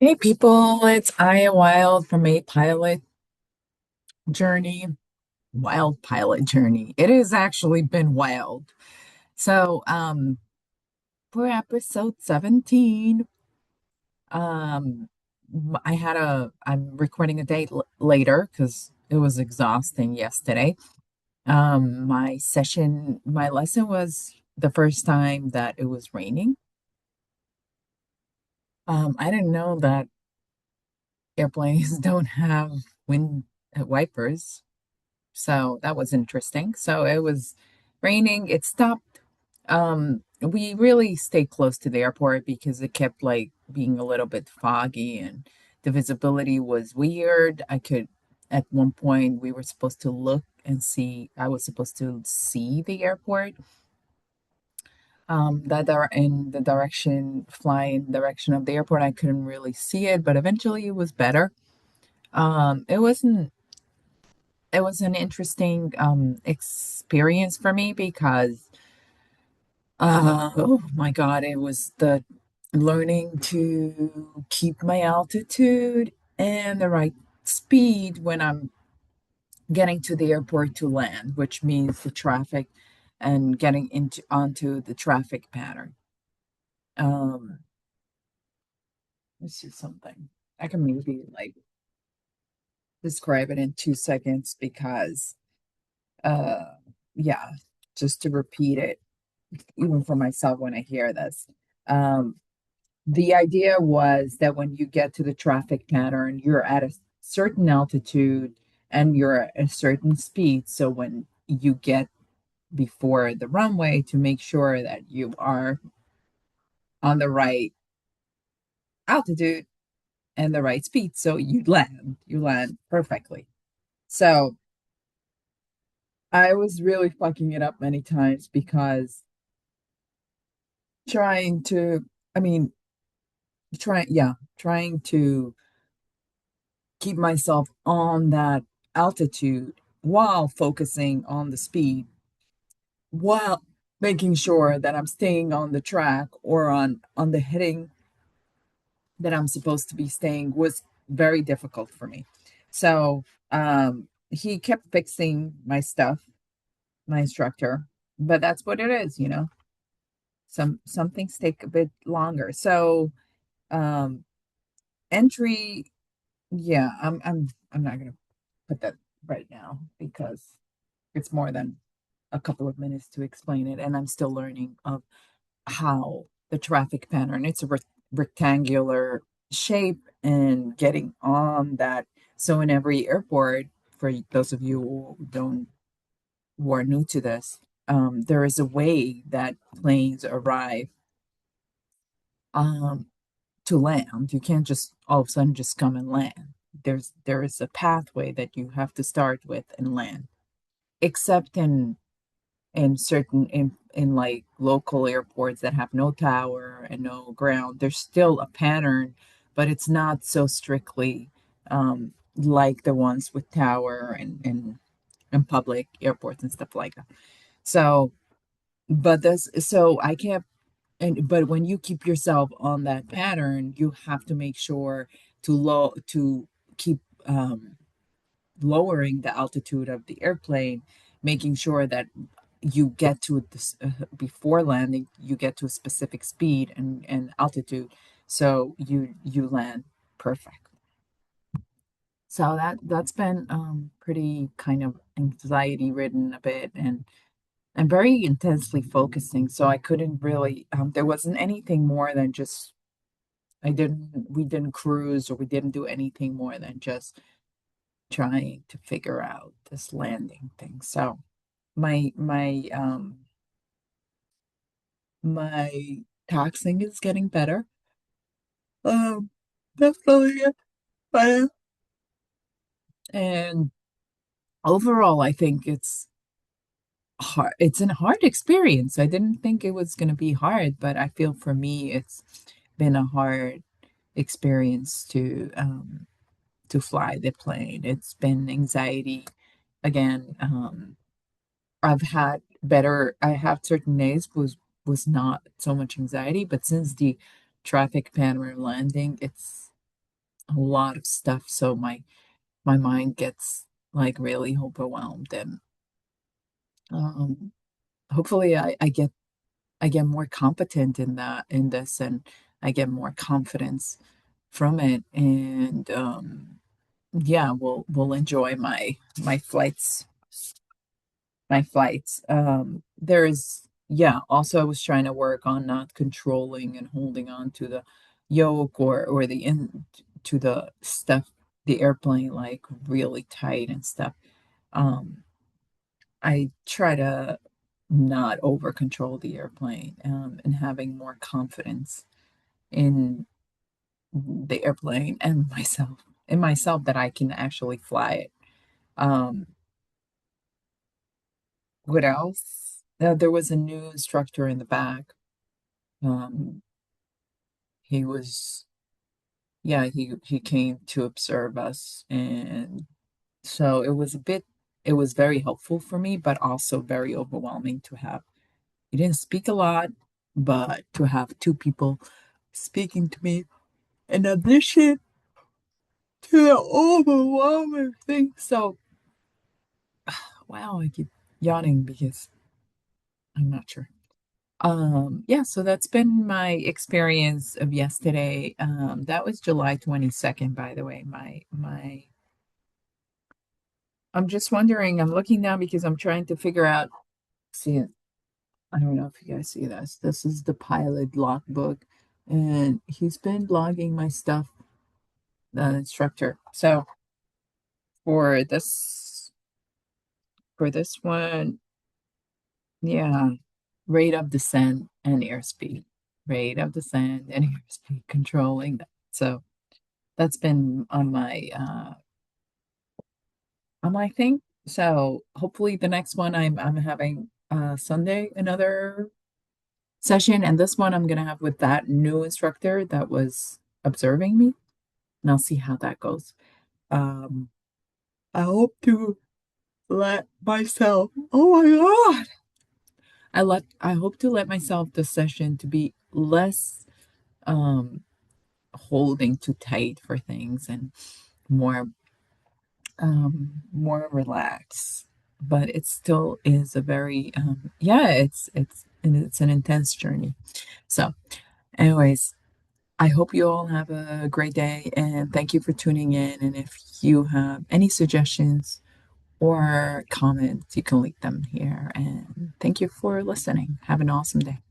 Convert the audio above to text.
Hey people, it's Aya Wild from a pilot journey. Wild pilot journey. It has actually been wild. So, for episode 17, I'm recording a day later because it was exhausting yesterday. My lesson was the first time that it was raining. I didn't know that airplanes don't have wind wipers. So that was interesting. So it was raining. It stopped. We really stayed close to the airport because it kept like being a little bit foggy and the visibility was weird. At one point, we were supposed to look and see, I was supposed to see the airport, that are in the direction, fly in the direction of the airport. I couldn't really see it, but eventually it was better. It wasn't it was an interesting experience for me because oh my God, it was the learning to keep my altitude and the right speed when I'm getting to the airport to land, which means the traffic and getting into onto the traffic pattern. Um, let's see something. I can maybe like describe it in 2 seconds because uh yeah, just to repeat it even for myself when I hear this. Um, the idea was that when you get to the traffic pattern, you're at a certain altitude and you're at a certain speed. So when you get before the runway, to make sure that you are on the right altitude and the right speed. So you land perfectly. So I was really fucking it up many times because trying to, I mean, trying to keep myself on that altitude while focusing on the speed, while making sure that I'm staying on the track or on the heading that I'm supposed to be staying was very difficult for me. So he kept fixing my stuff, my instructor, but that's what it is, you know. Some things take a bit longer. So um entry, yeah, I'm not gonna put that right now because it's more than a couple of minutes to explain it, and I'm still learning of how the traffic pattern. It's a rectangular shape, and getting on that. So in every airport, for those of you who are new to this, there is a way that planes arrive um, to land. You can't just all of a sudden just come and land. There is a pathway that you have to start with and land, except in like local airports that have no tower and no ground. There's still a pattern, but it's not so strictly like the ones with tower and public airports and stuff like that. So, so I kept, but when you keep yourself on that pattern, you have to make sure to keep lowering the altitude of the airplane, making sure that you get to this before landing, you get to a specific speed and altitude, so you land perfect. So that's been pretty kind of anxiety ridden a bit and very intensely focusing. So I couldn't really there wasn't anything more than just I didn't we didn't cruise or we didn't do anything more than just trying to figure out this landing thing. So my my taxing is getting better. Um definitely uh, and overall I think it's a hard experience. I didn't think it was gonna be hard, but I feel for me it's been a hard experience to fly the plane. It's been anxiety again. I have certain days was not so much anxiety, but since the traffic pattern landing, a lot of stuff, so my mind gets like really overwhelmed, and um, hopefully I get more competent in that in this, and I get more confidence from it, and yeah, we'll enjoy my flights my flights. There's yeah, also I was trying to work on not controlling and holding on to the yoke or the in to the stuff the airplane like really tight and stuff. Um, I try to not over control the airplane, and having more confidence in the airplane and myself that I can actually fly it. Um, what else? There was a new instructor in the back. Um, he was, yeah, he came to observe us, and so it was very helpful for me, but also very overwhelming to have. He didn't speak a lot, but to have two people speaking to me in addition to the overwhelming thing. So, wow, I keep yawning because I'm not sure. Yeah, so that's been my experience of yesterday. That was July 22nd, by the way. I'm just wondering, I'm looking now because I'm trying to figure out, see, I don't know if you guys see this. This is the pilot logbook, and he's been logging my stuff, the instructor. So for this one, yeah, rate of descent and airspeed. Rate of descent and airspeed controlling that. So that's been on my thing. So hopefully the next one I'm having Sunday another session, and this one I'm gonna have with that new instructor that was observing me, and I'll see how that goes. Um, I hope to let myself. Oh my God! I hope to let myself this session to be less um holding too tight for things and more more relaxed. But it still is a very yeah, it's an intense journey. So, anyways, I hope you all have a great day, and thank you for tuning in. And if you have any suggestions or comments, you can leave them here. And thank you for listening. Have an awesome day.